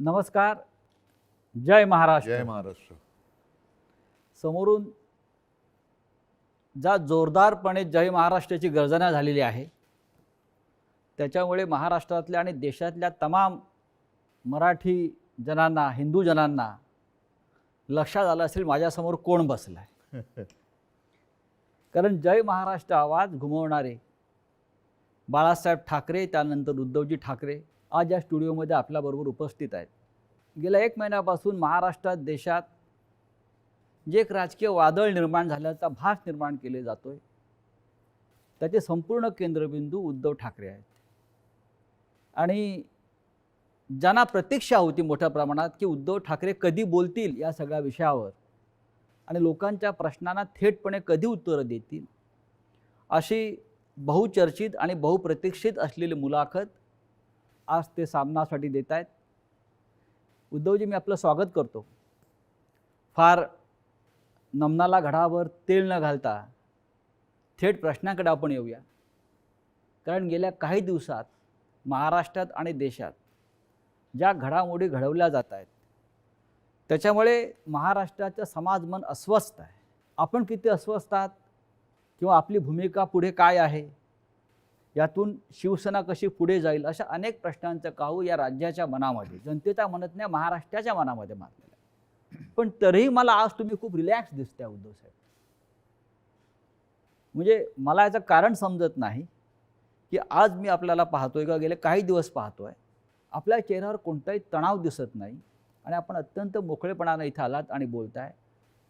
नमस्कार. जय महाराष्ट्र. जय महाराष्ट्र. समोरून ज्या जोरदारपणे जय महाराष्ट्राची गर्जना झालेली आहे त्याच्यामुळे महाराष्ट्रातल्या आणि देशातल्या तमाम मराठी जनांना, हिंदू जनांना लक्षात आलं असेल माझ्यासमोर कोण बसलाय. कारण जय महाराष्ट्र आवाज घुमवणारे बाळासाहेब ठाकरे, त्यानंतर उद्धवजी ठाकरे आज या स्टुडिओमध्ये आपल्याबरोबर उपस्थित आहेत. गेल्या 1 महिन्यापासून महाराष्ट्रात, देशात जे एक राजकीय वादळ निर्माण झाल्याचा भास निर्माण केले जातोय त्याचे संपूर्ण केंद्रबिंदू उद्धव ठाकरे आहेत. आणि ज्यांना प्रतीक्षा होती मोठ्या प्रमाणात की उद्धव ठाकरे कधी बोलतील या सगळ्या विषयावर आणि लोकांच्या प्रश्नांना थेटपणे कधी उत्तरं देतील, अशी बहुचर्चित आणि बहुप्रतीक्षित असलेली मुलाखत आज ते सामनासाठी देत आहेत. उद्धवजी, मी आपलं स्वागत करतो. फार नमनाला घडावर तेल न घालता थेट प्रश्नाकडे आपण येऊया. कारण गेल्या काही दिवसात महाराष्ट्रात आणि देशात ज्या घडामोडी घडवल्या जात आहेत त्याच्यामुळे महाराष्ट्राचं समाजमन अस्वस्थ आहे. आपण किती अस्वस्थ आहात किंवा आपली भूमिका पुढे काय आहे, यातून शिवसेना कशी पुढे जाईल, अशा अनेक प्रश्नांचं काहू या राज्याच्या मनामध्ये, जनतेच्या मनात नाही, महाराष्ट्राच्या मनामध्ये मारलेलं आहे. पण तरीही मला आज तुम्ही खूप रिलॅक्स दिसताय उद्धव साहेब. म्हणजे मला याचं कारण समजत नाही की आज मी आपल्याला पाहतोय किंवा गेले काही दिवस पाहतोय, आपल्या चेहऱ्यावर कोणताही तणाव दिसत नाही आणि आपण अत्यंत मोकळेपणाने इथं आलात आणि बोलताय.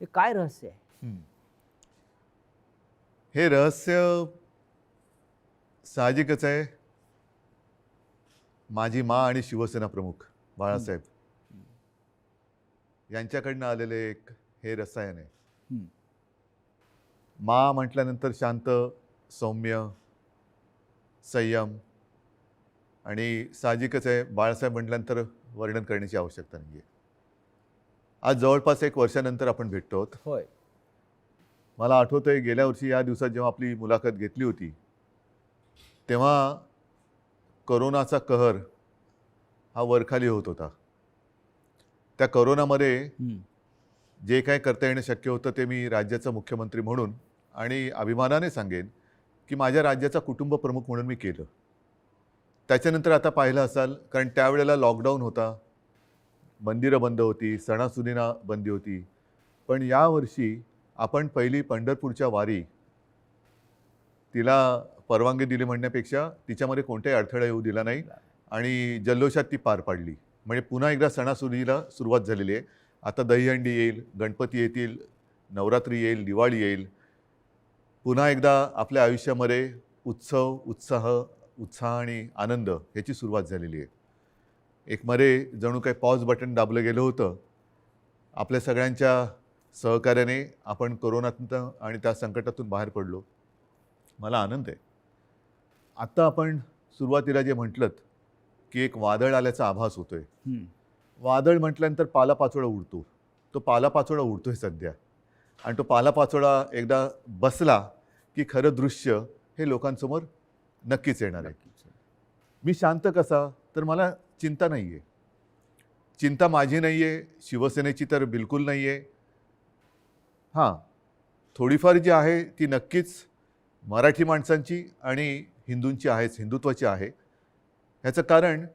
हे काय रहस्य आहे? हे रहस्य साहजिकच आहे. माझी मा आणि शिवसेना प्रमुख बाळासाहेब यांच्याकडनं आलेले एक हे रसायन आहे. मा म्हटल्यानंतर शांत, सौम्य, संयम, आणि साहजिकच आहे बाळासाहेब म्हटल्यानंतर वर्णन करण्याची आवश्यकता नाही आहे. आज जवळपास 1 वर्षानंतर आपण भेटतो आहोत. होय. मला आठवतंय गेल्या वर्षी या दिवसात जेव्हा आपली मुलाखत घेतली होती तेव्हा कोरोनाचा कहर हा वरखाली होत होता. त्या कोरोनामध्ये जे काय करता येणं शक्य होतं ते मी राज्याचा मुख्यमंत्री म्हणून आणि अभिमानाने सांगेन की माझ्या राज्याचा कुटुंब प्रमुख म्हणून मी केलं. त्याच्यानंतर आता पाहिलं असाल, कारण त्यावेळेला लॉकडाऊन होता, मंदिरं बंद होती, सणासुदींना बंदी होती. पण यावर्षी आपण पहिली पंढरपूरच्या वारी, तिला परवानगी दिली म्हणण्यापेक्षा तिच्यामध्ये कोणताही अडथळा येऊ दिला नाही आणि जल्लोषात ती पार पाडली. म्हणजे पुन्हा एकदा सणासुदीला सुरुवात झालेली आहे. आता दहीहंडी येईल, गणपती येतील, नवरात्री येईल, दिवाळी येईल. पुन्हा एकदा आपल्या आयुष्यामध्ये उत्सव, उत्साह आणि आनंद ह्याची सुरुवात झालेली आहे. एक मध्ये जणू काही पॉज बटन दाबलं गेलं होतं. आपल्या सगळ्यांच्या सहकार्याने आपण कोरोनातून आणि त्या संकटातून बाहेर पडलो. मला आनंद आहे. आत्ता आपण सुरुवातीला जे म्हटलं की एक वादळ आल्याचा आभास होतोय. वादळ म्हटल्यानंतर पालापाचोळा उडतो. तो पालापाचोळा उडतोय सध्या, आणि तो पालापाचोळा एकदा बसला की खरं दृश्य हे लोकांसमोर नक्कीच येणार आहे. मी शांत कसा, तर मला चिंता नाही आहे. चिंता माझी नाही आहे, शिवसेनेची तर बिलकुल नाही आहे. हां, थोडीफार जी आहे ती नक्कीच मराठी माणसांची आणि हिंदूंची आहेच, हिंदुत्वाची आहे. ह्याचं कारण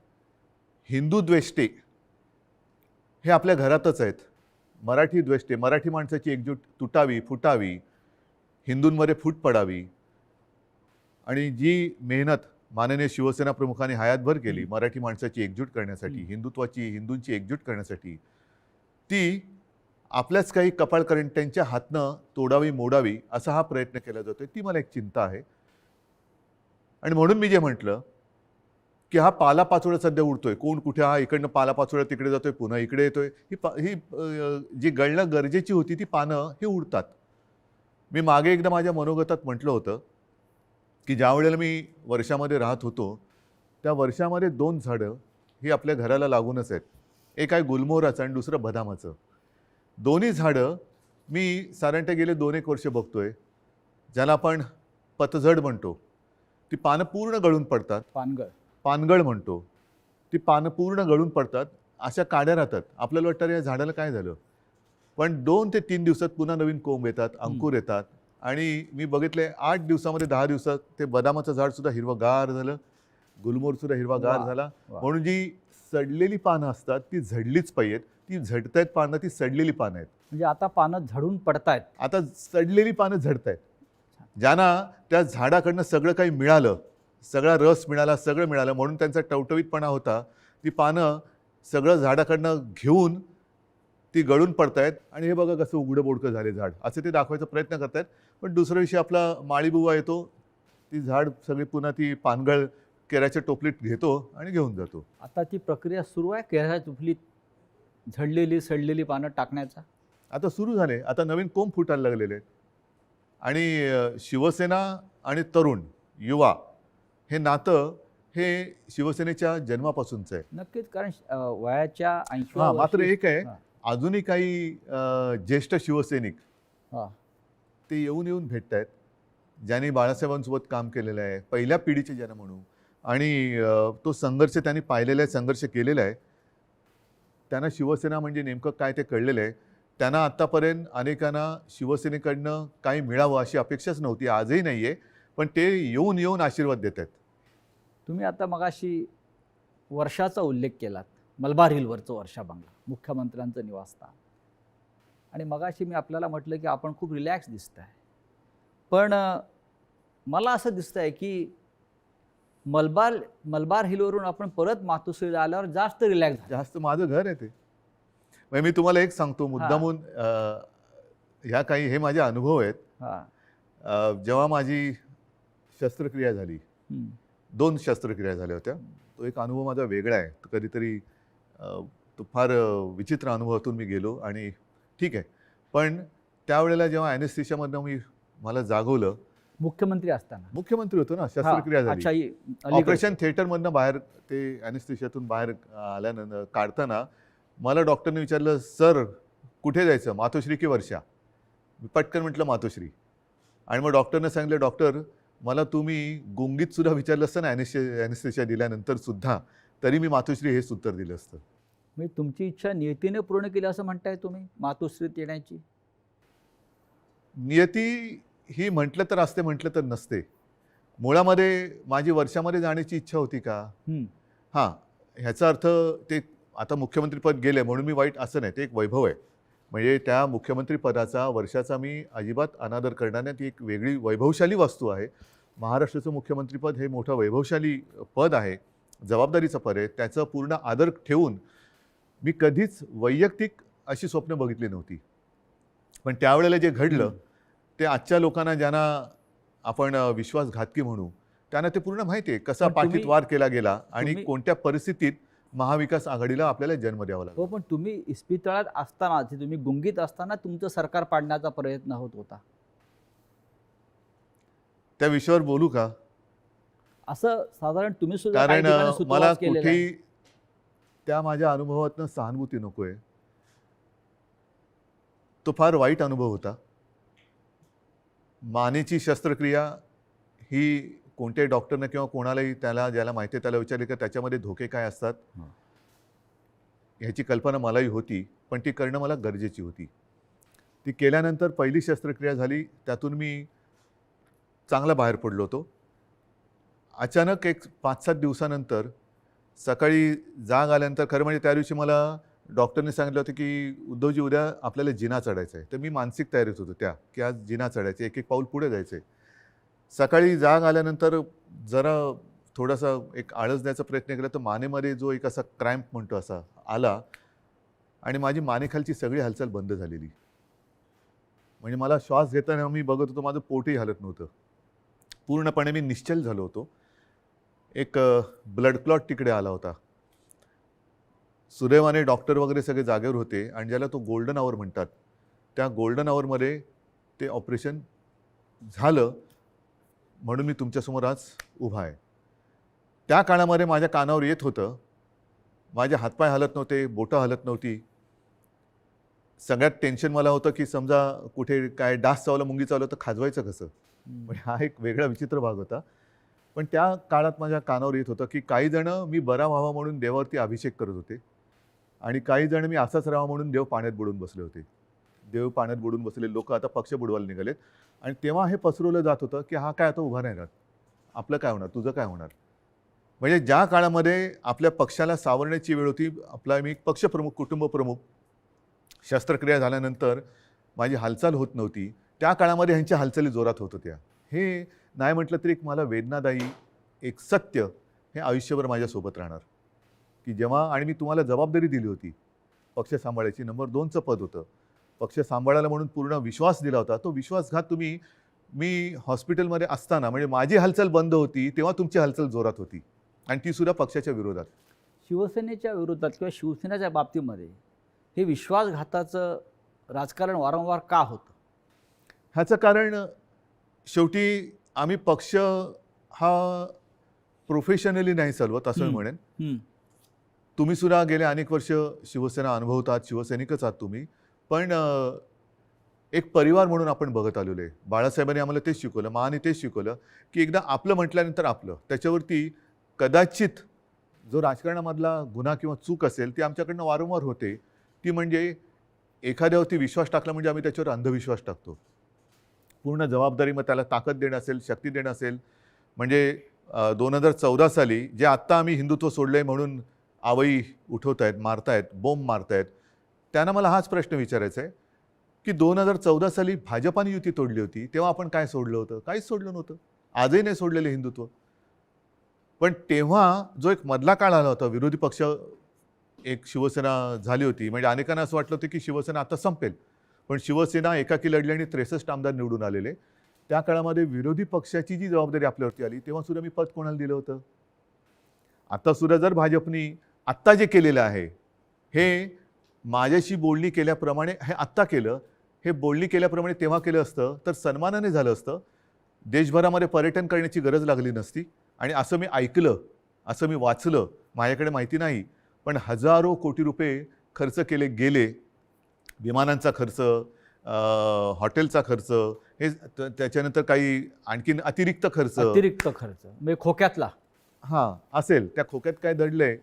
हिंदू द्वेष्टे हे आपल्या घरातच आहेत. मराठी द्वेष्टे, मराठी माणसाची एकजूट तुटावी, फुटावी, हिंदूंमध्ये फूट पडावी, आणि जी मेहनत माननीय शिवसेना प्रमुखांनी हयातभर केली मराठी माणसाची एकजूट करण्यासाठी, हिंदुत्वाची, हिंदूंची एकजूट करण्यासाठी, ती आपल्याच काही कपाळकरंट्यांच्या हातनं तोडावी, मोडावी असा हा प्रयत्न केला जातोय. ती मला एक चिंता आहे. आणि म्हणून मी जे म्हटलं की हा पालापाचोळा सध्या उडतोय, कोण कुठे, हा इकडनं पालापाचोळा तिकडे जातोय, पुन्हा इकडे येतोय. ही जी गळणं गरजेची होती ती पानं ही उडतात. मी मागे एकदा माझ्या मनोगतात म्हटलं होतं की ज्या वेळेला मी वर्षामध्ये राहत होतो त्या वर्षामध्ये 2 झाडं ही आपल्या घराला लागूनच आहेत. एक आहे गुलमोहराचं आणि दुसरं बदामाचं. दोन्ही झाडं मी साधारणतः गेले 2-1 वर्ष बघतोय, ज्याला आपण पतझड म्हणतो. ती पानं पूर्ण गळून पडतात. पानगळ पानगळ म्हणतो. ती पानं पूर्ण गळून पडतात अशा काड्या राहतात. आपल्याला वाटतं या झाडाला काय झालं, पण 2 ते 3 दिवसात पुन्हा नवीन कोंब येतात, अंकुर येतात. आणि मी बघितले 8 दिवसामध्ये 10 दिवसात ते बदामाचं झाड सुद्धा हिरवंगार झालं, गुलमोहर सुद्धा हिरवागार वा, झाला. वा. म्हणून जी सडलेली पानं असतात ती झडलीच पाहिजेत. ती झडतायत पानं, ती सडलेली पानं आहेत. म्हणजे आता पानं झडून पडतायत. आता सडलेली पानं झडतायत. ज्यांना त्या झाडाकडनं सगळं काही मिळालं, सगळा रस मिळाला, सगळं मिळालं म्हणून त्यांचा टवटवीतपणा होता, ती पानं सगळं झाडाकडनं घेऊन ती गळून पडतायत. आणि हे बघा कसं उघडं बोडकं झाले झाड, असे ते दाखवायचा प्रयत्न करतायत. पण दुसऱ्या दिवशी आपला माळीबुवा येतो, ती झाड सगळी पुन्हा ती पानगळ केळ्याच्या टोपलीत घेतो आणि घेऊन जातो. आता ती प्रक्रिया सुरू आहे केळ्याच्या टोपलीत झडलेली सडलेली पानं टाकण्याचा. आता सुरू झाले, आता नवीन कोंब फुटायला लागलेले आहेत. आणि शिवसेना आणि तरुण युवा हे नातं हे शिवसेनेच्या जन्मापासूनचं आहे. नक्कीच, कारण वयाच्या 80 हां, मात्र एक आहे, हां. अजूनही काही ज्येष्ठ शिवसैनिक हां. ते येऊन येऊन भेटत आहेत, ज्यांनी बाळासाहेबांसोबत काम केलेलं आहे, पहिल्या पिढीचे ज्यांना म्हणू. आणि तो संघर्ष त्यांनी पाहिलेला आहे, संघर्ष केलेला आहे. त्यांना शिवसेना म्हणजे नेमकं काय ते कळलेलं आहे. त्यांना आत्तापर्यंत अनेकांना शिवसेनेकडनं काही मिळावं अशी अपेक्षाच नव्हती, आजही नाही आहे. पण ते येऊन येऊन आशीर्वाद देत आहेत. तुम्ही आता मगाशी वर्षाचा उल्लेख केलात, मलबार हिलवरचं वर्षा बंगला, मुख्यमंत्र्यांचं निवासस्थान. आणि मगाशी मी आपल्याला म्हटलं की आपण खूप रिलॅक्स दिसत आहे. पण मला असं दिसतं आहे की मलबार हिलवरून आपण परत मातोश्रीला आल्यावर जास्त रिलॅक्स झालं. जास्त माझं घर आहे ते. म्हणजे मी तुम्हाला एक सांगतो मुद्दामून, ह्या काही हे माझे अनुभव आहेत. हां. जेव्हा माझी शस्त्रक्रिया झाली, हं. 2 शस्त्रक्रिया झाल्या होत्या. तो एक अनुभव माझा वेगळा आहे. तो कधीतरी तो फार विचित्र अनुभवातून मी गेलो आणि ठीक आहे. पण त्यावेळेला जेव्हा ॲनेस्थेशियामधनं मला जागवलं, मुख्यमंत्री असताना. मुख्यमंत्री होतो ना, शस्त्रक्रिया हां, अच्छा, झाली. ऑपरेशन थिएटरमधनं बाहेर ते ॲनेस्थेशियातून बाहेर आल्यानंतर काढताना मला डॉक्टरने विचारलं, सर कुठे जायचं, मातोश्री की वर्षा? मी पटकन म्हटलं मातोश्री. आणि मग डॉक्टरने सांगितलं, डॉक्टर मला तुम्ही गुंगीत सुद्धा विचारलं असतं ना ॲनेस्थेशिया दिल्यानंतर सुद्धा, तरी मी मातोश्री हेच उत्तर दिलं असतं. म्हणजे तुमची इच्छा नियतीने पूर्ण केली असं म्हणताय तुम्ही मातोश्रीत येण्याची? नियती ही म्हटलं तर असते, म्हटलं तर नसते. मुळामध्ये माझी वर्षामध्ये जाण्याची इच्छा होती का? हं. हां, ह्याचा अर्थ ते आता मुख्यमंत्रीपद गेलं म्हणून मी वाईट असं नाही. ते एक वैभव आहे. म्हणजे त्या मुख्यमंत्रीपदाचा वर्षाचा मी अजिबात अनादर करणार नाही. ती एक वेगळी वैभवशाली वस्तू आहे. महाराष्ट्राचं मुख्यमंत्रीपद हे मोठं वैभवशाली पद आहे, जबाबदारीचं पद आहे. त्याचं पूर्ण आदर ठेवून मी कधीच वैयक्तिक अशी स्वप्न बघितली नव्हती. पण त्यावेळेला जे घडलं ते आजच्या लोकांना, ज्यांना आपण विश्वासघातकी म्हणू, त्यांना ते पूर्ण माहिती आहे कसा पण तुम्ही- पाठीत वार केला गेला आणि तुम्ही- कोणत्या परिस्थितीत महाविकास आघाडीला आपल्याला जन्म द्यावा लागला. हो, पण तुम्ही इस्पितळात असताना, तुम्ही गुंगीत असताना तुमचं सरकार पाडण्याचा प्रयत्न होत होता. त्या विषयावर बोलू का? असं साधारण तुम्ही सुद्धा काही कारण ठिकाणी मला सूत्रवास केलेला आहे. कुठेही त्या माझ्या अनुभवातनं सहानुभूती नको आहे. तो फार वाईट अनुभव होता. मानेची शस्त्रक्रिया ही कोणत्याही डॉक्टरनं किंवा कोणालाही ज्याला माहिती आहे त्याला विचारले की त्याच्यामध्ये धोके काय असतात, हां. ह्याची कल्पना मलाही होती. पण ती करणं मला गरजेची होती. ती केल्यानंतर पहिली शस्त्रक्रिया झाली, त्यातून मी चांगला बाहेर पडलो होतो. अचानक एक 5-7 दिवसानंतर सकाळी जाग आल्यानंतर, खरं म्हणजे त्या दिवशी मला डॉक्टरने सांगितलं होतं की उद्धवजी उद्या आपल्याला जिना चढायचा आहे. तर मी मानसिक तयारीत होतो की आज जिना चढायचं, एक एक पाऊल पुढे जायचं आहे. सकाळी जाग आल्यानंतर जरा थोडासा एक आळस द्यायचा प्रयत्न केला तर मानेमध्ये जो एक असा क्रॅम्प म्हणतो असा आला आणि माझी मानेखालची सगळी हालचाल बंद झालेली. म्हणजे मला श्वास घेताना मी बघत होतो माझं पोटही हलत नव्हतं. पूर्णपणे मी निश्चल झालो होतो. एक ब्लड क्लॉट तिकडे आला होता. सुदैवाने डॉक्टर वगैरे सगळे जागेवर होते आणि ज्याला तो गोल्डन आवर म्हणतात, त्या गोल्डन आवरमध्ये ते ऑपरेशन झालं म्हणून मी तुमच्यासमोर आज उभा आहे. त्या काळामध्ये माझ्या कानावर येत होतं, माझे हातपाय हलत नव्हते, बोटं हलत नव्हती. सगळ्यात टेन्शन मला होतं की समजा कुठे काय डास चावला, मुंगी चावलं तर खाजवायचं कसं. म्हणजे हा एक वेगळा विचित्र भाग होता. पण त्या काळात माझ्या कानावर येत होतं की काही जण मी बरा व्हावा म्हणून देवावरती अभिषेक करत होते आणि काही जण मी असाच राहावा म्हणून देव पाण्यात बुडून बसले होते. देव पाण्यात बुडून बसलेले लोक आता पक्ष बुडवायला निघालेत. आणि तेव्हा हे पसरवलं जात होतं की हा काय आता उभा नाही राहत, आपलं काय होणार, तुझं काय होणार. म्हणजे ज्या काळामध्ये आपल्या पक्षाला सावरण्याची वेळ होती, आपला मी पक्षप्रमुख, कुटुंबप्रमुख, शस्त्रक्रिया झाल्यानंतर माझी हालचाल होत नव्हती, त्या काळामध्ये ह्यांच्या हालचाली जोरात होत होत्या. हे नाही म्हटलं तरी एक मला वेदनादायी एक सत्य हे आयुष्यभर माझ्यासोबत राहणार, की जेव्हा आणि मी तुम्हाला जबाबदारी दिली होती पक्ष सांभाळायची, नंबर 2चं पद होतं, पक्ष सांभाळायला म्हणून पूर्ण विश्वास दिला होता. तो विश्वासघात तुम्ही, मी हॉस्पिटलमध्ये असताना म्हणजे माझी हालचाल बंद होती तेव्हा तुमची हालचाल जोरात होती, आणि ती सुद्धा पक्षाच्या विरोधात. शिवसेनेच्या विरोधात किंवा शिवसेनेच्या बाबतीमध्ये हे विश्वासघाताचं राजकारण वारंवार का होतं? ह्याचं कारण शेवटी आम्ही पक्ष हा प्रोफेशनली नाही चालवत असं मी म्हणेन. तुम्ही सुद्धा गेले अनेक वर्ष शिवसेना अनुभवतात, शिवसैनिकच आहात तुम्ही, पण एक परिवार म्हणून आपण बघत आलेलो आहे. बाळासाहेबांनी आम्हाला तेच शिकवलं, माने तेच शिकवलं, की एकदा आपलं म्हटल्यानंतर आपलं, त्याच्यावरती कदाचित जो राजकारणामधला गुन्हा किंवा चूक असेल ती आमच्याकडनं वारंवार होते, ती म्हणजे एखाद्यावरती विश्वास टाकला म्हणजे आम्ही त्याच्यावर अंधविश्वास टाकतो. पूर्ण जबाबदारी, मग त्याला ताकद देणं असेल, शक्ती देणं असेल. म्हणजे 2014 साली जे आत्ता आम्ही हिंदुत्व सोडलं आहे म्हणून आवई उठवत आहेत, मारतायत, बोंब मारतायत, त्यांना मला हाच प्रश्न विचारायचा आहे की 2014 साली भाजपाने युती तोडली होती तेव्हा आपण काय सोडलं होतं? काहीच सोडलं नव्हतं. आजही नाही सोडलेलं हिंदुत्व. पण तेव्हा जो एक मधला काळ आला होता, विरोधी पक्ष एक शिवसेना झाली होती, म्हणजे अनेकांना असं वाटलं होतं की शिवसेना आता संपेल, पण शिवसेना एकाकी लढली आणि 63 आमदार निवडून आलेले. त्या काळामध्ये विरोधी पक्षाची जी जबाबदारी आपल्यावरती आली तेव्हा सुद्धा मी पद कोणाला दिलं होतं? आता सुद्धा जर भाजपनी आत्ता जे केलेलं आहे हे माझ्याशी बोलणी केल्याप्रमाणे हे आत्ता केलं, हे बोलणी केल्याप्रमाणे तेव्हा केलं असतं तर सन्मानाने झालं असतं. देशभरामध्ये पर्यटन करण्याची गरज लागली नसती. आणि असं मी ऐकलं, असं मी वाचलं, माझ्याकडे माहिती नाही, पण हजारो कोटी रुपये खर्च केले गेले. विमानांचा खर्च, हॉटेलचा खर्च, हे त्याच्यानंतर काही आणखीन अतिरिक्त खर्च म्हणजे खोक्यातला हां असेल. त्या खोक्यात काय दडलंय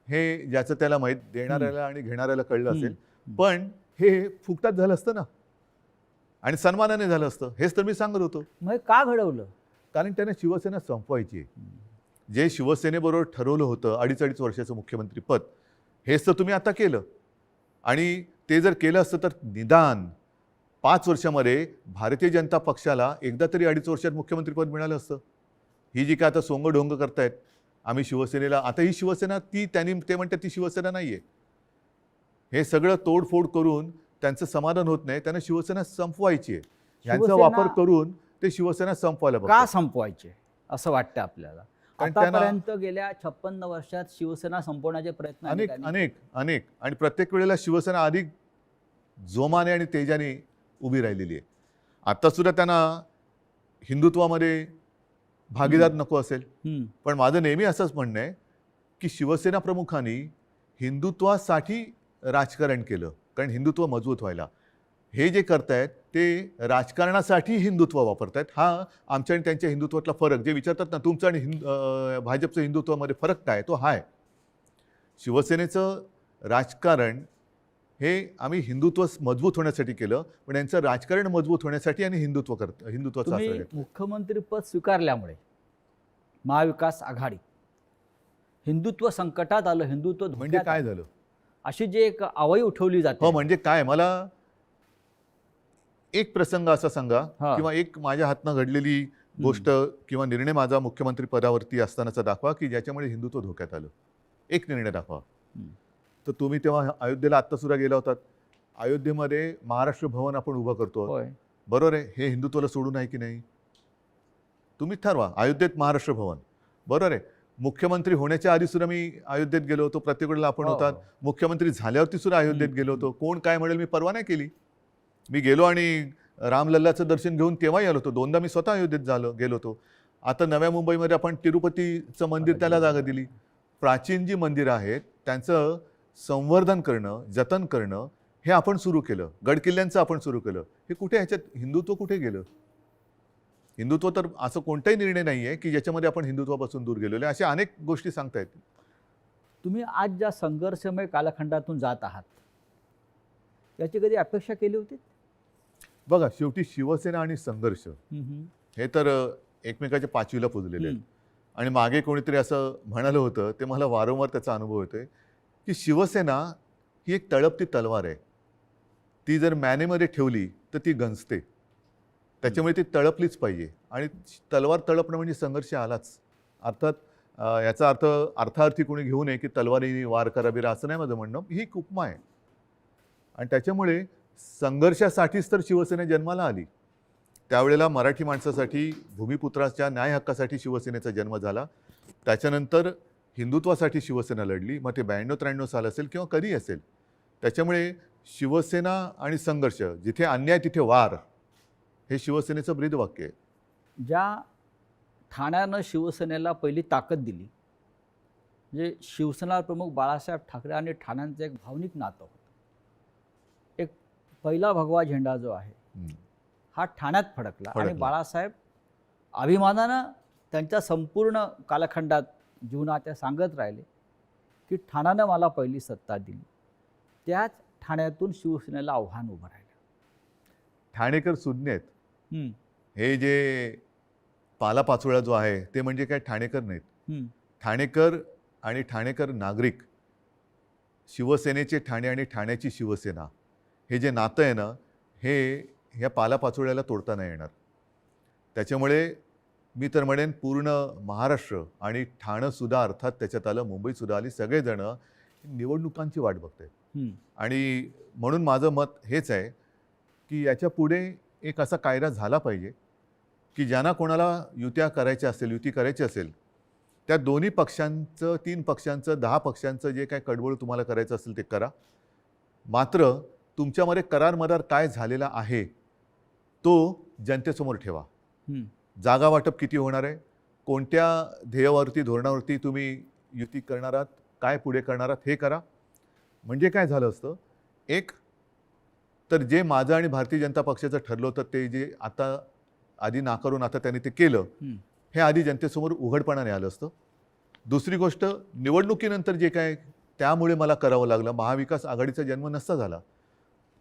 हे ज्याचं त्याला माहीत, देणाऱ्याला आणि घेणाऱ्याला कळलं असेल. पण हे फुकटात झालं असतं ना, आणि सन्मानाने झालं असतं. हेच तर मी सांगत होतो. मग का घडवलं? कारण त्याने शिवसेना संपवायची आहे. जे शिवसेनेबरोबर ठरवलं होतं 2.5 वर्षाचं मुख्यमंत्रीपद, हेच तर तुम्ही आता केलं. आणि ते जर केलं असतं तर निदान 5 वर्षामध्ये भारतीय जनता पक्षाला एकदा तरी 2.5 वर्षात मुख्यमंत्रीपद मिळालं असतं. ही जी काय आता सोंगढोंग करतायत आम्ही शिवसेनेला, आता ही शिवसेना ते म्हणतात ती शिवसेना नाही आहे. हे सगळं तोडफोड करून त्यांचं समाधान होत नाही, त्यांना शिवसेना संपवायची आहे. ह्यांचा वापर करून ते शिवसेना संपवायला का बघतात. संपवायचे असं वाटतं आपल्याला? आतापर्यंत गेल्या 56 वर्षात शिवसेना संपवण्याचे प्रयत्न अनेक अनेक अनेक आणि प्रत्येक वेळेला शिवसेना अधिक जोमाने आणि तेजाने उभी राहिलेली आहे. आता सुद्धा त्यांना हिंदुत्वामध्ये भागीदार नको असेल, पण माझं नेहमी असंच म्हणणं आहे की शिवसेना प्रमुखांनी हिंदुत्वासाठी राजकारण केलं, कारण हिंदुत्व मजबूत व्हायला. हे जे करतायत ते राजकारणासाठी हिंदुत्व वापरतायत. हा आमच्या आणि त्यांच्या हिंदुत्वातला फरक, जे विचारतात ना तुमचं आणि भाजपचं हिंदुत्वामध्ये फरक काय, तो हा आहे. शिवसेनेचं राजकारण हे आम्ही हिंदुत्व मजबूत होण्यासाठी केलं, पण यांचं राजकारण मजबूत होण्यासाठी आणि हिंदुत्वाचा आश्रय घेतला. मुख्यमंत्रीपद स्वीकारल्यामुळे महाविकास आघाडी हिंदुत्व संकटात आलं, हिंदुत्व म्हणजे काय झालं, अशी जी एक आवई उठवली जाते. हो म्हणजे काय, मला एक प्रसंग असा सांगा किंवा एक माझ्या हातनं घडलेली गोष्ट किंवा निर्णय माझा मुख्यमंत्री पदावरती असतानाचा दाखवा की ज्याच्यामुळे हिंदुत्व धोक्यात आलं. एक निर्णय दाखवा. तर तुम्ही तेव्हा अयोध्येला आत्ता सुद्धा गेला होतात. अयोध्येमध्ये महाराष्ट्र भवन आपण उभं करतो, बरोबर आहे. हे हिंदुत्वाला सोडून आहे की नाही? तुम्ही ठरवा. अयोध्येत महाराष्ट्र भवन, बरोबर आहे. मुख्यमंत्री होण्याच्या आधी सुद्धा मी अयोध्येत गेलो होतो, प्रत्येक वेळेला आपण होतात. मुख्यमंत्री झाल्यावरती सुद्धा अयोध्येत गेलो होतो. कोण काय म्हणेल मी परवा नाही केली. मी गेलो आणि रामलल्लाचं दर्शन घेऊन तेव्हाही आलो होतो. 2दा मी स्वतः अयोध्येत गेलो होतो. आता नव्या मुंबईमध्ये आपण तिरुपतीचं मंदिर त्याला जागा दिली. प्राचीन जी मंदिरं आहेत त्यांचं संवर्धन करणं, जतन करणं हे आपण सुरू केलं. गडकिल्ल्यांचं आपण सुरू केलं. हे कुठे, ह्याच्यात हिंदुत्व कुठे गेलं? हिंदुत्व तर असं कोणताही निर्णय नाही आहे की ज्याच्यामध्ये आपण हिंदुत्वापासून दूर गेलेलो आहे. अशा अनेक गोष्टी सांगता येतील. तुम्ही आज ज्या संघर्षमय कालखंडातून जात आहात याची कधी अपेक्षा केली होती? बघा, शेवटी शिवसेना आणि संघर्ष हे तर एकमेकाच्या पाचवीला पुजलेले आहेत. आणि मागे कोणीतरी असं म्हणालं होतं, ते मला वारंवार त्याचा अनुभव येतोय, की शिवसेना ही एक तळपती तलवार आहे. ती जर मॅनेमध्ये ठेवली तर ती गंजते. त्याच्यामुळे ती तळपलीच पाहिजे. आणि तलवार तळपणं म्हणजे संघर्ष आलाच. अर्थात याचा अर्थ अर्थार्थी कोणी घेऊ नये की तलवारीने वार कराबीरा, असं नाही माझं म्हणणं. ही एक उपमा आहे. आणि त्याच्यामुळे संघर्षासाठीच तर शिवसेना जन्माला आली. त्यावेळेला मराठी माणसासाठी, भूमिपुत्राच्या न्याय हक्कासाठी शिवसेनेचा जन्म झाला. त्याच्यानंतर हिंदुत्वासाठी शिवसेना लढली. मग ते 92-93 साल असेल किंवा कधी असेल. त्याच्यामुळे शिवसेना आणि संघर्ष, जिथे अन्याय तिथे वार, हे शिवसेनेचं ब्रीदवाक्य आहे. ज्या ठाण्यानं शिवसेनेला पहिली ताकद दिली, म्हणजे शिवसेना प्रमुख बाळासाहेब ठाकरे आणि ठाण्यांचं एक भावनिक नातं होतं. एक पहिला भगवा झेंडा जो आहे हा ठाण्यात फडकला आणि बाळासाहेब अभिमानानं त्यांच्या संपूर्ण कालखंडात जीवनात सांगत राहिले की ठाण्यानं मला पहिली सत्ता दिली. त्याच ठाण्यातून शिवसेनेला आव्हान उभं राहिलं. ठाणेकर सुज्ञ आहेत. हे जे पालापाचोळा जो आहे ते म्हणजे काय ठाणेकर नाहीत. ठाणेकर आणि ठाणेकर नागरिक, शिवसेनेचे ठाणे आणि ठाण्याची शिवसेना, हे जे नातं आहे ना, हे ह्या पालापाचोळ्याला तोडता नाही येणार. त्याच्यामुळे मी तर म्हणेन पूर्ण महाराष्ट्र आणि ठाणंसुद्धा, अर्थात त्याच्यात आलं मुंबईसुद्धा आली, सगळेजणं निवडणुकांची वाट बघतायत. आणि म्हणून माझं मत हेच आहे की याच्या पुढे एक असा कायदा झाला पाहिजे की ज्यांना कोणाला युत्या करायच्या असेल, युती करायची असेल, त्या दोन्ही पक्षांचं, 3 पक्षांचं, 10 पक्षांचं जे काय कडवळ तुम्हाला करायचं असेल ते करा. मात्र तुमच्यामध्ये करार मदार काय झालेला आहे तो जनतेसमोर ठेवा. जागा वाटप किती होणार आहे, कोणत्या ध्येयावरती, धोरणावरती तुम्ही युती करणार आहात, काय पुढे करणार आहात, हे करा. म्हणजे काय झालं असतं, एक तर जे माझं आणि भारतीय जनता पक्षाचं ठरलं होतं ते जे आता आधी नाकारून आता त्यांनी ते केलं, हे आधी जनतेसमोर उघडपणाने आलं असतं. दुसरी गोष्ट, निवडणुकीनंतर जे काय त्यामुळे मला करावं लागलं, महाविकास आघाडीचा जन्म नसता झाला.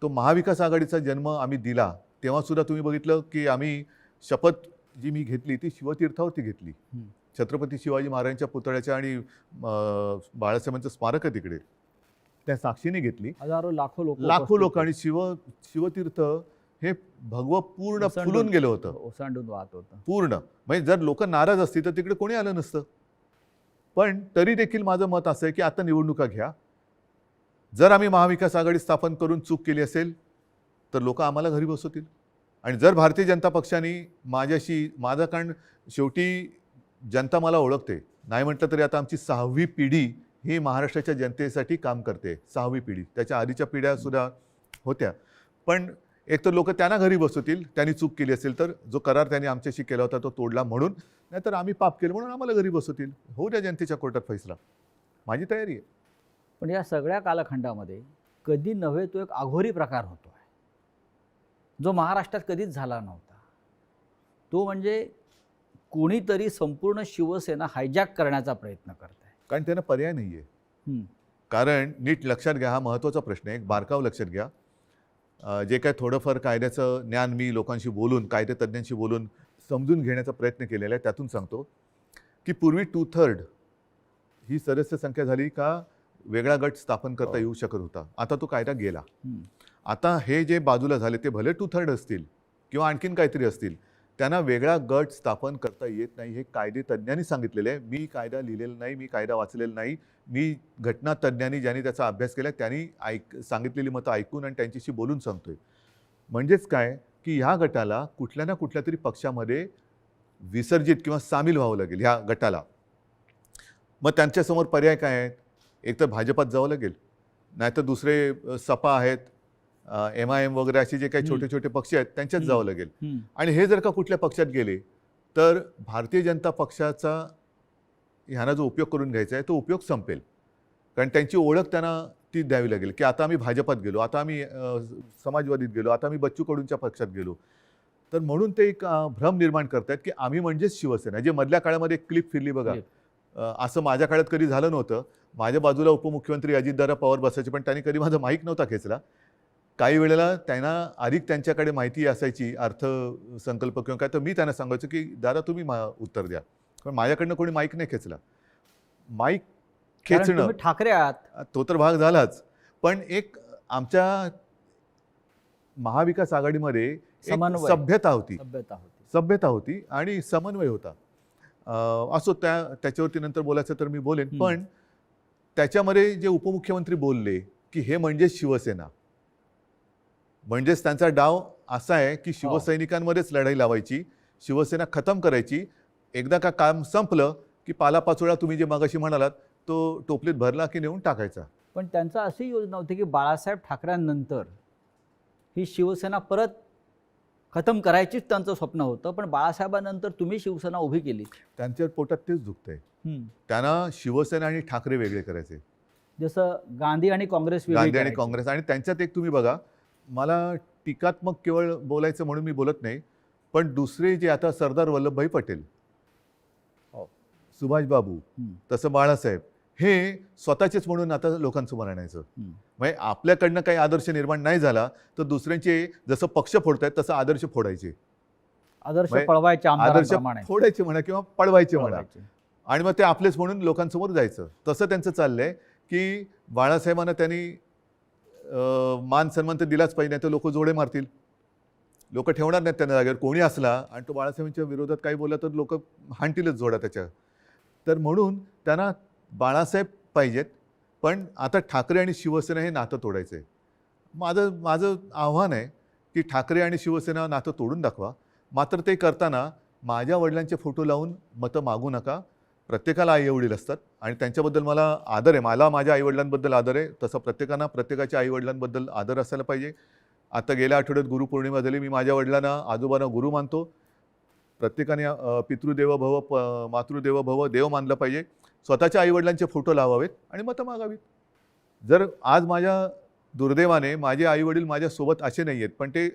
तो महाविकास आघाडीचा जन्म आम्ही दिला तेव्हासुद्धा तुम्ही बघितलं की आम्ही शपथ जी मी घेतली ती शिवतीर्थावरती घेतली. छत्रपती शिवाजी महाराजांच्या पुतळ्याच्या आणि बाळासाहेबांचं स्मारक आहे तिकडे, त्या साक्षीने घेतली. हजारो लाखो लोक आणि शिवतीर्थ हे भगवं पूर्ण फुलून गेलं होतं, ओसांडून वाहत होतं पूर्ण. म्हणजे जर लोक नाराज असतील तर तिकडे कोणी आलं नसतं. पण तरी देखील माझं मत असं आहे की आता निवडणुका घ्या. जर आम्ही महाविकास आघाडी स्थापन करून चूक केली असेल तर लोक आम्हाला घरी बसवतील. आणि जर भारतीय जनता पक्षाने माझं, कारण शेवटी जनता मला ओळखते, नाही म्हटलं तरी आता आमची 6वी पिढी ही महाराष्ट्राच्या जनतेसाठी काम करते. 6वी पिढी, त्याच्या आधीच्या पिढ्यासुद्धा होत्या. पण एक तर लोक त्यांना घरी बसवतील त्यांनी चूक केली असेल तर, जो करार त्यांनी आमच्याशी केला होता तो तोडला म्हणून, नाहीतर आम्ही पाप केलं म्हणून आम्हाला घरी बसवतील. होऊ द्या जनतेच्या कोर्टात फैसला, माझी तयारी आहे. पण या सगळ्या कालखंडामध्ये कधी नव्हे तो एक अघोरी प्रकार होतो आहे जो महाराष्ट्रात कधीच झाला नव्हता. तो म्हणजे कोणीतरी संपूर्ण शिवसेना हायजॅक करण्याचा प्रयत्न करत आहे. कारण त्यांना पर्याय नाही आहे. कारण नीट लक्षात घ्या, हा महत्त्वाचा प्रश्न आहे, एक बारकाव लक्षात घ्या. जे काय थोडंफार कायद्याचं ज्ञान मी लोकांशी बोलून, कायदेतज्ञांशी बोलून समजून घेण्याचा प्रयत्न केलेला आहे, त्यातून सांगतो की पूर्वी 2/3 ही सदस्य संख्या झाली का वेगळा गट स्थापन करता येऊ शकत होता. आता तो कायदा गेला. आता हे जे बाजूला झाले ते भले 2/3 असतील किंवा आणखीन काहीतरी असतील, त्यांना वेगळा गट स्थापन करता येत नाही. हे कायदेतज्ञांनी सांगितलेलं आहे. मी कायदा लिहिलेला नाही, मी कायदा वाचलेला नाही. मी घटनातज्ञांनी ज्यांनी त्याचा अभ्यास केला त्यांनी सांगितलेली मतं ऐकून आणि त्यांच्याशी बोलून सांगतोय. म्हणजेच काय की ह्या गटाला कुठल्या ना कुठल्या तरी पक्षामध्ये विसर्जित किंवा सामील व्हावं लागेल ह्या गटाला. मग त्यांच्यासमोर पर्याय काय आहेत? एक तर भाजपात जावं लागेल, नाहीतर दुसरे सपा आहेत, MIM वगैरे असे जे काही छोटे छोटे पक्ष आहेत त्यांच्यात जावं लागेल. आणि हे जर का कुठल्या पक्षात गेले तर भारतीय जनता पक्षाचा ह्यांना जो उपयोग करून घ्यायचा आहे तो उपयोग संपेल. कारण त्यांची ओळख त्यांना ती द्यावी लागेल की आता आम्ही भाजपात गेलो, आता आम्ही समाजवादीत गेलो, आता आम्ही बच्चू कडूंच्या पक्षात गेलो. तर म्हणून ते एक भ्रम निर्माण करतात की आम्ही म्हणजेच शिवसेना. जे मधल्या काळामध्ये एक क्लिप फिरली बघा, असं माझ्या काळात कधी झालं नव्हतं. माझ्या बाजूला उपमुख्यमंत्री अजितदादा पवार बसायचे, पण त्यांनी कधी माझा माईक नव्हता खेचला. काही वेळेला त्यांना अधिक त्यांच्याकडे माहिती असायची अर्थसंकल्प किंवा काय, तर मी त्यांना सांगायचो की दादा तुम्ही उत्तर द्या. पण माझ्याकडनं कोणी माईक नाही खेचला. माईक कारण खेचणं तुम्ही ठाकरे आहात. तो तर भाग झालाच, पण एक आमच्या महाविकास आघाडीमध्ये एक समन्वय. सभ्यता होती, सभ्यता होती. सभ्यता होती आणि समन्वय होता. असो त्याच्यावरती नंतर बोलायचं तर मी बोलेन. पण त्याच्यामध्ये जे उपमुख्यमंत्री बोलले की हे म्हणजे शिवसेना, म्हणजेच त्यांचा डाव असा आहे की शिवसैनिकांमध्येच लढाई लावायची, शिवसेना खतम करायची. एकदा का काम संपलं की पालापाचोळा तुम्ही जे मगाशी म्हणालात तो टोपलीत भरला की नेऊन टाकायचा. पण त्यांचं अशी योजना होती की बाळासाहेब ठाकरेंनंतर ही शिवसेना परत खतम करायचीच त्यांचं स्वप्न होतं. पण बाळासाहेबांनंतर तुम्ही शिवसेना उभी केली. त्यांच्या पोटात तेच दुखतंय. त्यांना शिवसेना आणि ठाकरे वेगळे करायचे, जसं गांधी आणि काँग्रेस वेगळी गांधी आणि करायची. काँग्रेस. आणि त्यांच्यात एक तुम्ही बघा, मला टीकात्मक केवळ बोलायचं म्हणून मी बोलत नाही, पण दुसरे जे आता सरदार वल्लभभाई पटेल, सुभाषबाबू, तसं बाळासाहेब, हे स्वतःचेच म्हणून आता लोकांसमोर आणायचं. म्हणजे आपल्याकडनं काही आदर्श निर्माण नाही झाला तर दुसऱ्यांचे जसं पक्ष फोडतायत तसं आदर्श फोडायचे, आदर्श म्हणजे पळवायचे आदर्श आमदारांप्रमाणे. फोडायचे म्हणा किंवा पळवायचे म्हणा, पळवायचे. आणि मग ते आपलेच म्हणून लोकांसमोर जायचं. तसं त्यांचं चाललंय की बाळासाहेबांना त्यांनी मान सन्मान तर दिलाच पाहिजे, नाही तर लोक जोडे मारतील, लोक ठेवणार नाहीत त्यांना जागेवर. कोणी असला आणि तो बाळासाहेबांच्या विरोधात काही बोलला तर लोक हाणतीलच जोडा त्याच्या. तर म्हणून त्यांना बाळासाहेब पाहिजेत, पण आता ठाकरे आणि शिवसेना हे नातं तोडायचं आहे. माझं आव्हान आहे की ठाकरे आणि शिवसेना नातं तोडून दाखवा. मात्र ते करताना माझ्या वडिलांचे फोटो लावून मतं मागू नका. प्रत्येकाला आईवडील असतात आणि त्यांच्याबद्दल मला आदर आहे. मला माझ्या आईवडिलांबद्दल आदर आहे, तसं प्रत्येकांना प्रत्येकाच्या आईवडिलांबद्दल आदर असायला पाहिजे. आता गेल्या आठवड्यात गुरुपौर्णिमा झाली. मी माझ्या वडिलांना आजोबांना गुरु मानतो. प्रत्येकाने पितृदेव भव मातृदेव भव देव मानलं पाहिजे. स्वतःच्या आईवडिलांचे फोटो लावावेत आणि मतं मागावीत. जर आज माझ्या दुर्दैवाने माझे आईवडील माझ्यासोबत असे नाही आहेत, पण ते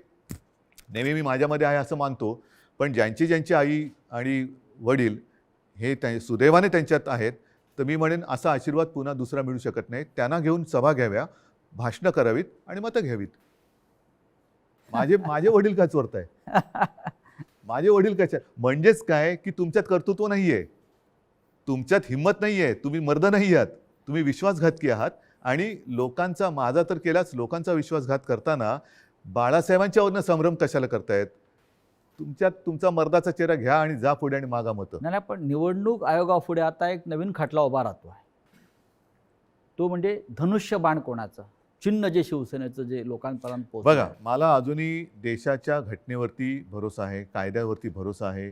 नेहमी मी माझ्यामध्ये आहे असं मानतो, पण ज्यांची आई आणि वडील हे सुदैवाने त्यांच्यात आहेत, तर मी म्हणेन असा आशीर्वाद पुन्हा दुसरा मिळू शकत नाही. त्यांना घेऊन सभा घ्याव्या, भाषणं करावीत आणि मतं घ्यावीत. माझे वडील काय चोरताय? माझे वडील कशा? म्हणजेच काय की तुमच्यात कर्तृत्व नाही आहे, तुमच्यात हिंमत नाही आहे, तुम्ही मर्द नाही आहात, तुम्ही विश्वासघातकी आहात. आणि लोकांचा, माझा तर केलाच, लोकांचा विश्वासघात करताना बाळासाहेबांच्यावरनं संभ्रम कशाला करतायत? तुमच्यात तुमचा मर्दाचा चेहरा घ्या आणि जा पुढे आणि मागा मतं. नाही, पण निवडणूक आयोगापुढे आता एक नवीन खटला उभा राहतो आहे. तो म्हणजे धनुष्यबाण कोणाचं चिन्ह, जे शिवसेनेचं जे लोकांपर्यंत पोहोचलं. बघा, मला अजूनही देशाच्या घटनेवरती भरोसा आहे, कायद्यावरती भरोसा आहे.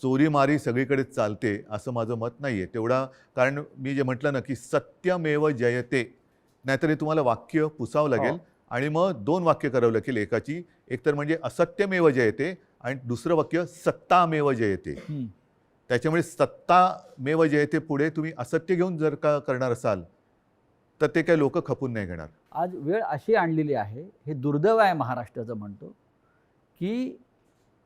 चोरीमारी सगळीकडे चालते असं माझं मत नाही आहे तेवढा. कारण मी जे म्हटलं ना की सत्यमेव जयते, नाहीतर हे तुम्हाला वाक्य पुसावं लागेल आणि मग 2 वाक्य करावं लागेल एकाची. एक तर म्हणजे असत्यमेव जयते आणि दुसरं वाक्य सत्तामेव जयते. त्याच्यामुळे सत्तामेव जयते पुढे तुम्ही असत्य घेऊन जर का करणार असाल तर ते काही लोक खपून नाही घेणार. आज वेळ अशी आणलेली आहे, हे दुर्दैव आहे महाराष्ट्राचं म्हणतो, की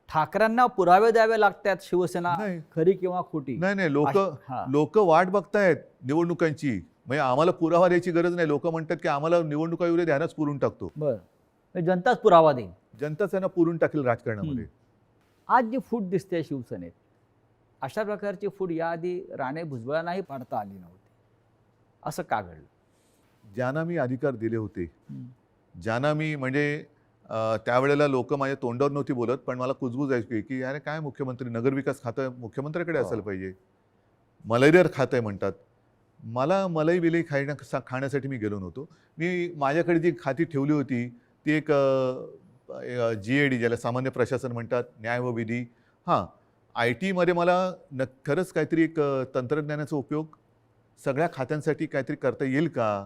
ठाकरेंना पुरावे द्यावे लागतात शिवसेना खरी किंवा खोटी. नाही, लोक वाट बघतायत निवडणुकांची. म्हणजे आम्हाला पुरावा द्यायची गरज नाही. लोक म्हणतात की आम्हाला निवडणुका येऊ दे, ध्यानच पुरून टाकतो. बरं, जनताच पुरावा देईल. जनताच त्यांना पुरून टाकेल राजकारणामध्ये. आज जी फूट दिसते शिवसेनेत, अशा प्रकारची फूट याआधी राणे भुजबळांनाही पाडता आली नव्हती. असं का घडलं? ज्यांना मी अधिकार दिले होते, ज्यांना मी म्हणजे त्यावेळेला लोक माझ्या तोंडावर नव्हती बोलत, पण मला कुजबूज यायची की अरे काय मुख्यमंत्री, नगरविकास खातं मुख्यमंत्र्याकडे असायला पाहिजे, मलाईदार खातं आहे म्हणतात. मला मलाई विलई खाण्यासाठी मी गेलो नव्हतो. मी माझ्याकडे जी खाती ठेवली होती ती एक GAD, ज्याला सामान्य प्रशासन म्हणतात, न्याय व विधी. IT मध्ये मला खरंच काहीतरी एक तंत्रज्ञानाचा उपयोग सगळ्या खात्यांसाठी काहीतरी करता येईल का,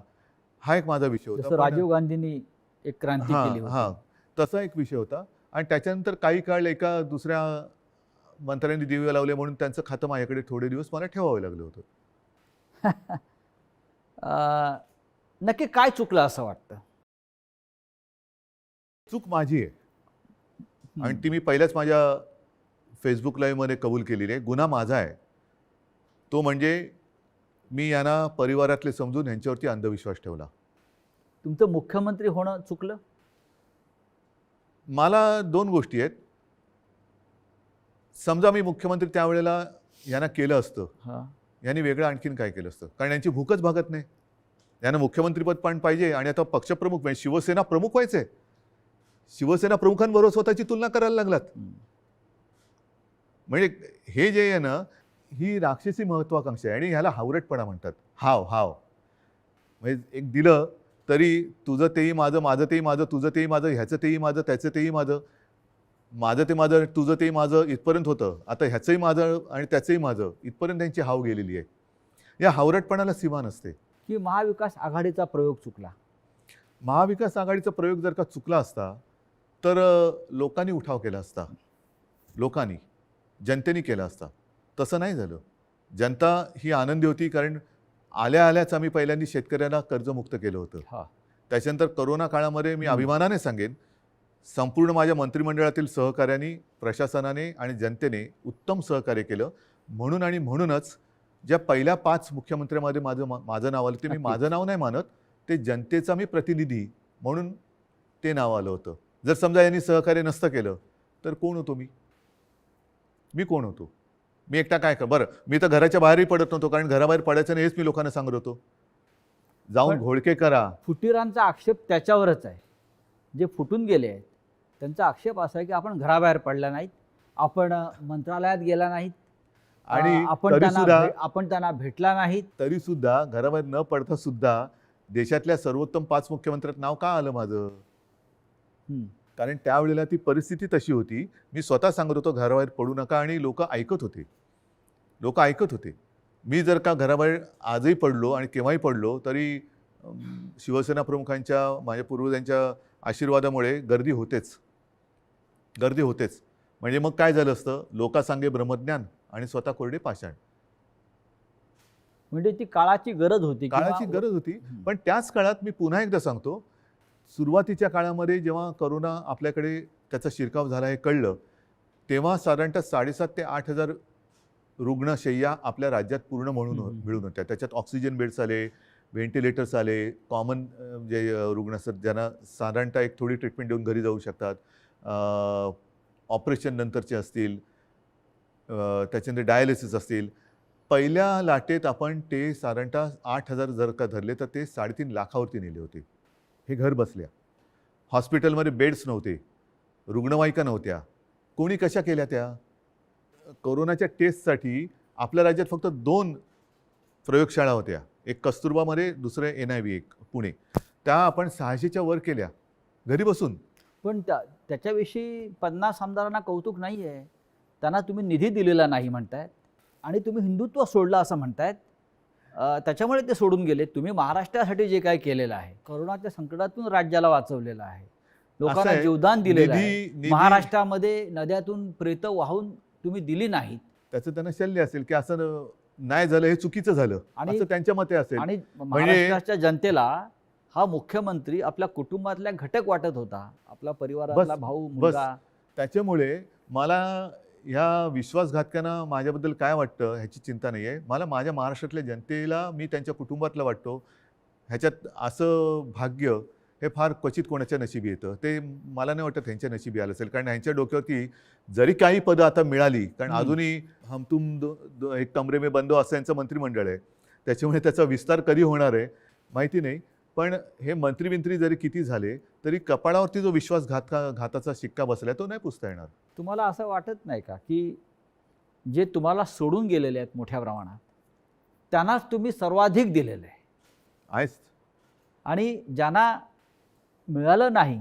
हा एक माझा विषय होता. राजीव गांधींनी एक क्रांती केली होती, तसा एक विषय होता. आणि त्याच्यानंतर काही काळ एका दुसऱ्या मंत्र्यांनी दिवे लावले म्हणून त्यांचं खातं माझ्याकडे थोडे दिवस मला ठेवावं लागलं होतं. नक्की काय चुकलं असं वाटतं? चूक माझी आहे आणि ती मी पहिल्याच माझ्या फेसबुक लाईव्हमध्ये कबूल केलेली आहे. गुन्हा माझा आहे. तो म्हणजे मी यांना परिवारातले समजून यांच्यावरती अंधविश्वास ठेवला. तुमचं मुख्यमंत्री होणं चुकलं? मला 2 गोष्टी आहेत. समजा मी मुख्यमंत्री त्यावेळेला यांना केलं असतं, हां. यांनी वेगळं आणखीन काय केलं असतं? कारण यांची भूकच भागत नाही. यांना मुख्यमंत्रीपद पण पाहिजे आणि आता पक्षप्रमुख म्हणजे शिवसेना प्रमुख व्हायचे. शिवसेना प्रमुखांबरोबर स्वतःची तुलना करायला लागलात. म्हणजे हे जे आहे ना, ही राक्षसी महत्वाकांक्षा आहे आणि ह्याला हावरटपणा म्हणतात. हाव. म्हणजे एक दिलं तरी तुझं तेही माझं, माझं तेही माझं, तुझं तेही माझं, ह्याचं तेही माझं, त्याचं तेही माझं, माझं ते माझं, तुझं तेही माझं इथपर्यंत होतं. आता ह्याचंही माझं आणि त्याचंही माझं इथपर्यंत त्यांची हाव गेलेली आहे. या हावरटपणाला सीमा नसते. की महाविकास आघाडीचा प्रयोग चुकला? महाविकास आघाडीचा प्रयोग जर का चुकला असता तर लोकांनी उठाव केला असता. जनतेने केला असता. तसं नाही झालं. जनता ही आनंदी होती कारण आल्याच आम्ही पहिल्यांदा शेतकऱ्यांना कर्जमुक्त केलं होतं. हां. त्याच्यानंतर कोरोना काळामध्ये मी अभिमानाने सांगेन, संपूर्ण माझ्या मंत्रिमंडळातील सहकाऱ्यांनी, प्रशासनाने आणि जनतेने उत्तम सहकार्य केलं. म्हणूनच ज्या पहिल्या 5 मुख्यमंत्र्यांमध्ये माझं नाव आलं, ते मी नक्कीच. माझं नाव नाही मानत, ते जनतेचा मी प्रतिनिधी म्हणून ते नाव आलं होतं. जर समजा यांनी सहकार्य नसतं केलं तर कोण होतो मी? मी कोण होतो? मी एकटा काय बरं, मी तर घराच्या बाहेरही पडत नव्हतो कारण घराबाहेर पडायचं नाही हेच मी लोकांना सांगत होतो. जाऊन पण- घोळके करा. फुटीरांचा आक्षेप त्याच्यावरच आहे. जे फुटून गेले आहेत त्यांचा आक्षेप असा आहे की आपण घराबाहेर पडला नाहीत, आपण मंत्रालयात गेला नाहीत, आणि आपण त्यांना भेटला नाहीत. तरी सुद्धा घराबाहेर न पडता सुद्धा देशातल्या सर्वोत्तम 5 मुख्यमंत्र्यात नाव का आलं माझं? कारण त्यावेळेला ती परिस्थिती तशी होती. मी स्वतः सांगत होतो घराबाहेर पडू नका आणि लोक ऐकत होते. मी जर का घराबाहेर आजही पडलो आणि केव्हाही पडलो तरी शिवसेना प्रमुखांच्या, माझ्या पूर्वजांच्या आशीर्वादामुळे गर्दी होतेच. म्हणजे मग काय झालं असतं? लोकांसांगे ब्रह्मज्ञान आणि स्वतः कोरडे पाषाण. म्हणजे ती काळाची गरज होती. काळाची गरज होती. पण त्याच काळात मी पुन्हा एकदा सांगतो, सुरुवातीच्या काळामध्ये जेव्हा करोना आपल्याकडे त्याचा शिरकाव झाला हे कळलं, तेव्हा साधारणतः 7,500 ते 8,000 रुग्णशय्या आपल्या राज्यात पूर्ण मिळून होत्या. त्याच्यात ऑक्सिजन बेड्स आले, व्हेंटिलेटर्स आले, कॉमन जे रुग्ण असतात ज्यांना साधारणतः एक थोडी ट्रीटमेंट देऊन घरी जाऊ शकतात, ऑपरेशन नंतरचे असतील, त्याच्यानंतर डायलिसिस असतील. पहिल्या लाटेत आपण ते साधारणतः 8,000 जर का धरले तर ते 3.5 लाखावरती नेले होते. हे घर बसल्या. हॉस्पिटलमध्ये बेड्स नव्हते, रुग्णवाहिका नव्हत्या. कोणी कशा केल्या त्या? कोरोनाच्या टेस्टसाठी आपल्या राज्यात फक्त 2 प्रयोगशाळा होत्या. एक कस्तुरबामध्ये, दुसरं NIV एक पुणे. त्या आपण 600च्या वर केल्या घरी बसून. पण त्याच्याविषयी 50 आमदारांना कौतुक नाही आहे. त्यांना तुम्ही निधी दिलेला नाही म्हणतायत आणि तुम्ही हिंदुत्व सोडलं असं म्हणतायत. त्याच्यामुळे ते सोडून गेले. तुम्ही महाराष्ट्रासाठी जे काय केलेलं आहे, कोरोनाच्या संकटातून राज्याला वाचवलेलं आहे, लोकांना जीवदान दिलेलं आहे. महाराष्ट्रामध्ये नद्यातून प्रेतं वाहून तुम्ही दिली नाहीत. त्याचं त्यांना शल्य असेल की असं नाही झालं, हे चुकीचं झालं असं त्यांच्या मते असेल. आणि महाराष्ट्राच्या जनतेला हा मुख्यमंत्री आपल्या कुटुंबातल्या घटक वाटत होता, आपला परिवारातला भाऊ, मुलगा. त्याच्यामुळे मला ह्या विश्वासघातकांना माझ्याबद्दल काय वाटतं ह्याची चिंता नाही आहे. मला माझ्या महाराष्ट्रातल्या जनतेला मी त्यांच्या कुटुंबातला वाटतो. ह्याच्यात असं भाग्य हे फार क्वचित कोणाच्या नशिबी येतं. ते मला नाही वाटत ह्यांच्या नशिबी आलं असेल. कारण ह्यांच्या डोक्यावरती जरी काही पदं आता मिळाली, कारण अजूनही हम तुम एक कमरे में बंद असं यांचं मंत्रिमंडळ आहे, त्याच्यामुळे त्याचा विस्तार कधी होणार आहे माहिती नाही. पण हे मंत्री जरी किती झाले तरी कपाळावरती जो घाताचा शिक्का बसलाय तो नाही पुसता येणार. तुम्हाला असं वाटत नाही का की जे तुम्हाला सोडून गेलेले आहेत मोठ्या प्रमाणात त्यांनाच तुम्ही सर्वाधिक दिलेलं आहे आणि ज्यांना मिळालं नाही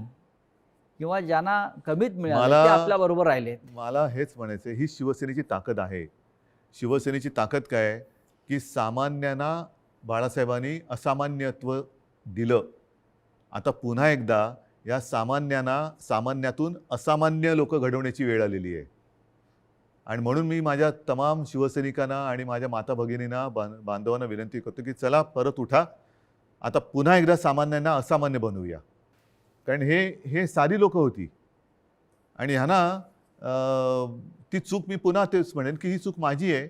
किंवा ज्यांना कमीत मिळालं ते आपल्या बरोबर राहिले? मला हेच म्हणायचं, ही शिवसेनेची ताकद आहे. शिवसेनेची ताकद काय आहे की सामान्यांना बाळासाहेबांनी असामान्यत्व दिलं. आता पुन्हा एकदा या सामान्यातून असामान्य लोक घडवण्याची वेळ आलेली आहे. आणि म्हणून मी माझ्या तमाम शिवसैनिकांना आणि माझ्या माता भगिनींना, बांधवांना विनंती करतो की चला परत उठा. आता पुन्हा एकदा सामान्यांना असामान्य बनवूया. कारण हे सारी लोक होती आणि ह्यांना ती चूक, मी पुन्हा तेच म्हणेन की ही चूक माझी आहे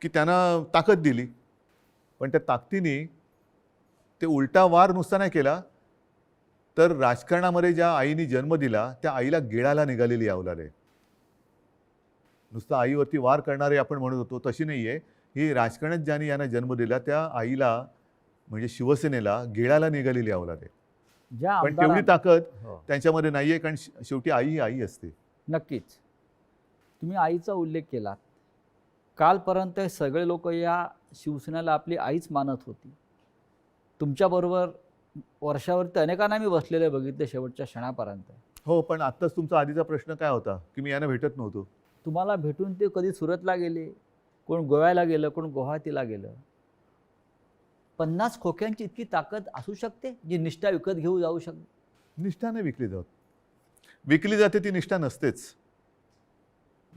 की त्यांना ताकद दिली. पण त्या ताकदीने ते उलटा वार नुसता नाही केला, तर राजकारणामध्ये ज्या आईने जन्म दिला त्या आईला गिळायला निघालेली अवलाद आहे. नुसतं आईवरती वार करणारे आपण म्हणत होतो तशी नाही आहे. ही राजकारणात ज्याने यांना जन्म दिला त्या आईला म्हणजे शिवसेनेला गिळायला निघालेली अवलाद आहे. ज्या पण तेवढी आमदारां- ताकद हो, त्यांच्यामध्ये नाही आहे, कारण शेवटी आई ही आई असते. नक्कीच. तुम्ही आईचा उल्लेख केलात. कालपर्यंत हे सगळे लोक या शिवसेनेला आपली आईच मानत होती. तुमच्याबरोबर वर्षावरती अनेकांना मी बसलेले बघितले शेवटच्या क्षणापर्यंत. हो, पण आत्ताच तुमचा आधीचा प्रश्न काय होता की मी यांना भेटत नव्हतो. तुम्हाला भेटून ते कधी सुरतला गेले, कोण गोव्याला गेलं, कोण गुवाहाटीला गेलं. 50 खोक्यांची इतकी ताकद असू शकते जी निष्ठा विकत घेऊ जाऊ शकते? निष्ठा नाही विकली जात. विकली जाते ती निष्ठा नसतेच.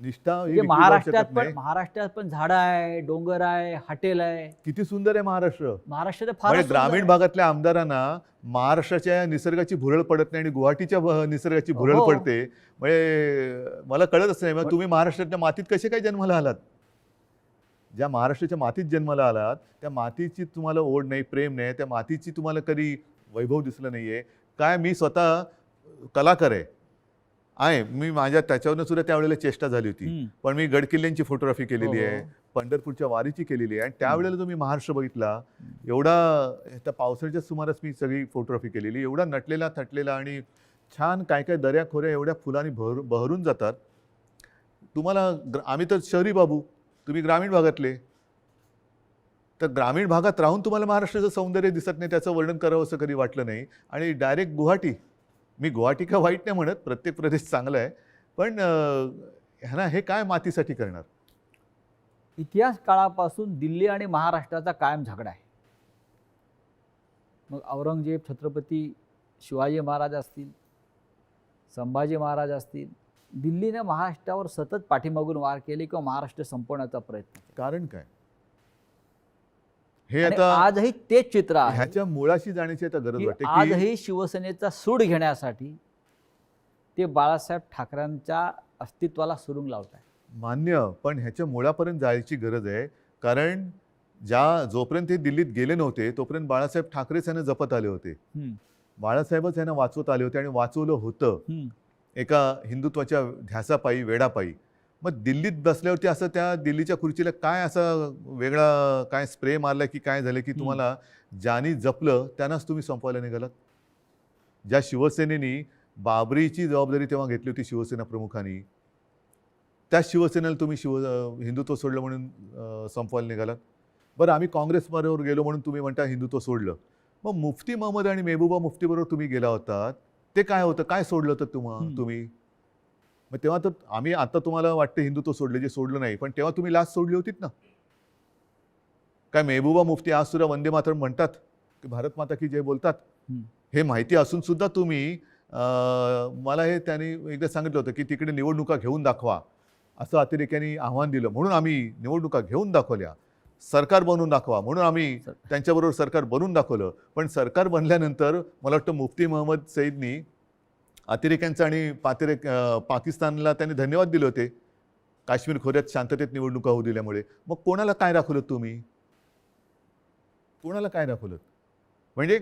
निष्ठा ही म्हणजे विकली जाऊ महाराष्ट्रात शकत पण नाही. महाराष्ट्रात पण झाडं आहे, डोंगर आहे, हॉटेल आहे. किती सुंदर आहे महाराष्ट्र. महाराष्ट्र तर फार म्हणजे ग्रामीण भागातल्या आमदारांना महाराष्ट्राच्या निसर्गाची भुरळ पडत नाही आणि गुवाहाटीच्या निसर्गाची भुरळ हो. पडते. म्हणजे मला कळतच नाही मग तुम्ही महाराष्ट्रातल्या मातीत कसे काय जन्माला आलात. ज्या महाराष्ट्राच्या मातीत जन्माला आलात त्या मातीची तुम्हाला ओढ नाही, प्रेम नाही, त्या मातीची तुम्हाला कधी वैभव दिसलं नाहीये काय. मी स्वतः कलाकार आहे. मी माझ्या त्याच्यावरनं सुद्धा त्यावेळेला चेष्टा झाली होती. पण मी गडकिल्ल्यांची फोटोग्राफी केलेली आहे, पंढरपूरच्या वारीची केलेली आहे. आणि त्यावेळेला जो मी महाराष्ट्र बघितला एवढा त्या पावसाळ्याच्या सुमारास मी सगळी फोटोग्राफी केलेली, एवढा नटलेला थटलेला आणि छान काय काय दऱ्या खोऱ्या एवढ्या फुलांनी बहरून जातात. तुम्हाला आम्ही तर शहरी बाबू, तुम्ही ग्रामीण भागातले, तर ग्रामीण भागात राहून तुम्हाला महाराष्ट्राचं सौंदर्य दिसत नाही, त्याचं वर्णन करावं असं कधी वाटलं नाही. आणि डायरेक्ट गुवाहाटी, मी गुवाहाटी का वाईट नाही म्हणत, प्रत्येक प्रदेश चांगला आहे, पण ह्यांना हे काय मातीसाठी करणार. इतिहास काळापासून दिल्ली आणि महाराष्ट्राचा कायम झगडा आहे. मग औरंगजेब, छत्रपती शिवाजी महाराज असतील, संभाजी महाराज असतील, दिल्लीने महाराष्ट्रावर सतत पाठीमागून वार केले किंवा महाराष्ट्र संपवण्याचा प्रयत्न केला. कारण काय हे आणि आता आजही तेच चित्र आहे ह्याच्या मुळाशी जाण्याची आता गरज की वाटते की आजही शिवसेनेचा सूड घेण्यासाठी ते बाळासाहेब ठाकरेंच्या अस्तित्वाला सुरुंग लावत आहे. मान्य, पण ह्याच्या मुळापर्यंत जायची गरज आहे. कारण जोपर्यंत ते दिल्लीत गेले नव्हते तोपर्यंत बाळासाहेब ठाकरेच यांना जपत आले होते. बाळासाहेबच यांना वाचवत आले होते आणि वाचवलं होतं एका हिंदुत्वाच्या ध्यासापायी, वेडापायी. मग दिल्लीत बसल्यावरती असं त्या दिल्लीच्या खुर्चीला काय असं वेगळा काय स्प्रे मारला की काय झालं की तुम्हाला ज्यांनी जपलं त्यांनाच तुम्ही संपवायला निघालात. ज्या शिवसेनेनी बाबरीची जबाबदारी तेव्हा घेतली होती शिवसेना प्रमुखांनी, त्या शिवसेनेला तुम्ही हिंदुत्व सोडलं म्हणून संपवायला निघालात. बरं, आम्ही काँग्रेसबरोबर गेलो म्हणून तुम्ही म्हणता हिंदुत्व सोडलं. मग मुफ्ती महमद आणि मेहबूबा मुफ्तीबरोबर तुम्ही गेला होतात, ते काय होतं, काय सोडलं होतं तुम्ही. मग तेव्हा तर आम्ही आता तुम्हाला वाटतं हिंदुत्व सोडले, जे सोडलं नाही, पण तेव्हा तुम्ही लाच सोडली होतीत ना. काय मेहबूबा मुफ्ती आज सुद्धा वंदे मातरम म्हणतात की भारत माता की जय बोलतात. हे माहिती असून सुद्धा तुम्ही मला हे त्यांनी एकदा सांगितलं होतं की तिकडे निवडणुका घेऊन दाखवा असं अतिरेक्यांनी आव्हान दिलं, म्हणून आम्ही निवडणुका घेऊन दाखवल्या. सरकार बनवून दाखवा म्हणून आम्ही त्यांच्याबरोबर सरकार बनवून दाखवलं. पण सरकार बनल्यानंतर मला वाटतं मुफ्ती महमद सईदनी अतिरेक्यांचा आणि पाकिस्तानला त्यांनी धन्यवाद दिले होते काश्मीर खोऱ्यात शांततेत निवडणुका होऊ दिल्यामुळे. मग कोणाला काय दाखवलं तुम्ही, कोणाला काय दाखवलं. म्हणजे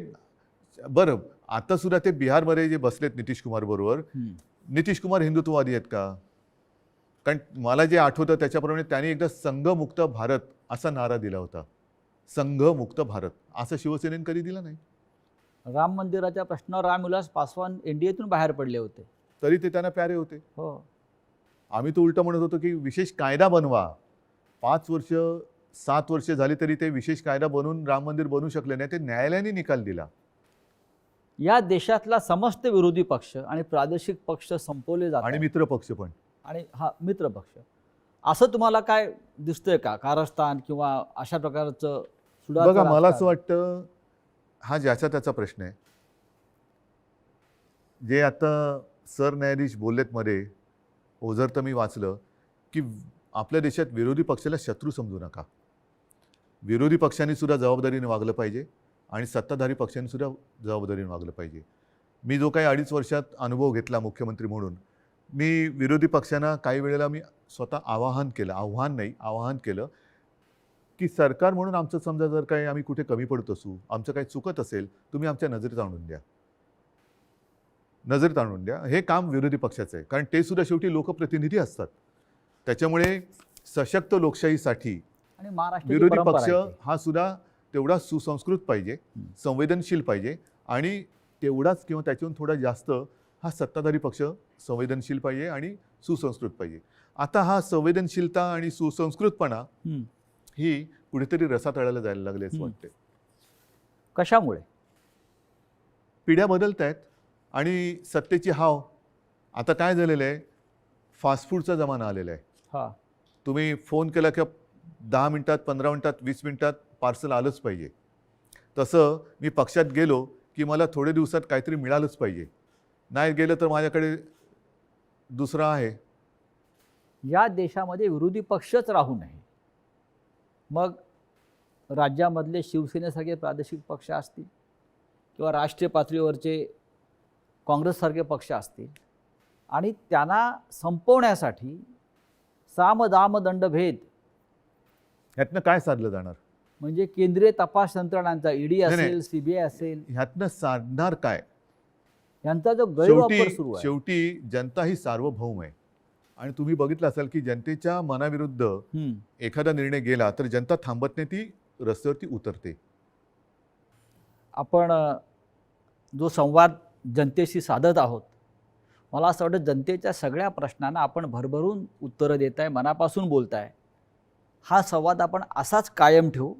बरं, आता सुद्धा ते बिहारमध्ये जे बसलेत नितीश कुमार बरोबर, नितीश कुमार हिंदुत्ववादी आहेत का. कारण मला जे आठवतं त्याच्याप्रमाणे त्यांनी एकदा संघमुक्त भारत असा नारा दिला होता. संघमुक्त भारत असं शिवसेनेने कधी दिला नाही. राम मंदिराच्या प्रश्नावर रामविलास पासवान एनडीएतून बाहेर पडले होते, तरी ते त्यांना प्यारे होते. हो. आम्ही तो उलटं म्हणत होतो की विशेष कायदा बनवा. 5 वर्ष 7 वर्ष झाली तरी ते विशेष कायदा बनवून राम मंदिर बनवू शकले नाही. ते न्यायालयाने निकाल दिला. या देशातला समस्त विरोधी पक्ष आणि प्रादेशिक पक्ष संपवले जातात आणि मित्र पक्ष पण, आणि हा मित्र पक्ष. असं तुम्हाला काय दिसतंय का कारस्थान किंवा अशा प्रकारचं सुडाचं बघा, मला असं राजकारण? वाटतं हा ज्याचा त्याचा प्रश्न आहे. जे आता सरन्यायाधीश बोललेत मध्ये, ओझर तर मी वाचलं की आपल्या देशात विरोधी पक्षाला शत्रू समजू नका. विरोधी पक्षांनी सुद्धा जबाबदारीने वागलं पाहिजे आणि सत्ताधारी पक्षांनी सुद्धा जबाबदारीने वागलं पाहिजे. मी जो काही 2.5 वर्षात अनुभव घेतला मुख्यमंत्री म्हणून, मी विरोधी पक्षांना काही वेळेला मी स्वतः आवाहन केलं की की सरकार म्हणून आमचं समजा जर काही आम्ही कुठे कमी पडत असू, आमचं काही चुकत असेल, तुम्ही आमच्या नजरेत आणून द्या. नजरेत आणून द्या. हे काम विरोधी पक्षाचं आहे, कारण ते सुद्धा शेवटी लोकप्रतिनिधी असतात. त्याच्यामुळे सशक्त लोकशाहीसाठी आणि महाराष्ट्राची विरोधी परंपरा पक्ष आहे ती. हा सुद्धा तेवढा सुसंस्कृत पाहिजे, संवेदनशील पाहिजे, आणि तेवढाच किंवा त्याच्याहून थोडा जास्त हा सत्ताधारी पक्ष संवेदनशील पाहिजे आणि सुसंस्कृत पाहिजे. आता हा संवेदनशीलता आणि सुसंस्कृतपणा हम्म. ही कुठेतरी रसातळाला जायला लागले असं वाटते. कशामुळे? पिढ्या बदलत आहेत आणि सत्तेची हाव. आता काय झालेलं आहे, फास्ट फूडचा जमाना आलेला आहे. हा. तुम्ही फोन केला की 10 मिनिटात, 15 मिनिटात, 20 मिनिटात पार्सल आलंच पाहिजे. तसं मी पक्षात गेलो की मला थोड्या दिवसात काहीतरी मिळालंच पाहिजे. नाही गेलं तर माझ्याकडे दुसरं आहे. या देशामध्ये विरोधी पक्षच राहू नये. मग राज्यामधले शिवसेनेसारखे प्रादेशिक पक्ष असतील किंवा राष्ट्रीय पातळीवरचे काँग्रेससारखे पक्ष असतील, आणि त्यांना संपवण्यासाठी साम दाम दंडभेद ह्यातनं काय साधलं जाणार? म्हणजे केंद्रीय तपास यंत्रणांचा ईडी नाही, नाही. असेल, सीबीआय असेल, ह्यातनं साधणार काय? यांचा जो गैरवापर शेवटी सुरू आहे. शेवटी जनता ही सार्वभौम आहे, आणि तुम्ही बघितलं असाल की जनतेच्या मनाविरुद्ध हम्म. एखादा निर्णय गेला तर जनता थांबत नाही, ती रस्त्यावरती उतरते. आपण जो संवाद जनतेशी साधत आहोत, मला असं वाटतं जनतेच्या सगळ्या प्रश्नांना आपण भरभरून उत्तरं देताय, मनापासून बोलताय. हा संवाद आपण असाच कायम ठेवू.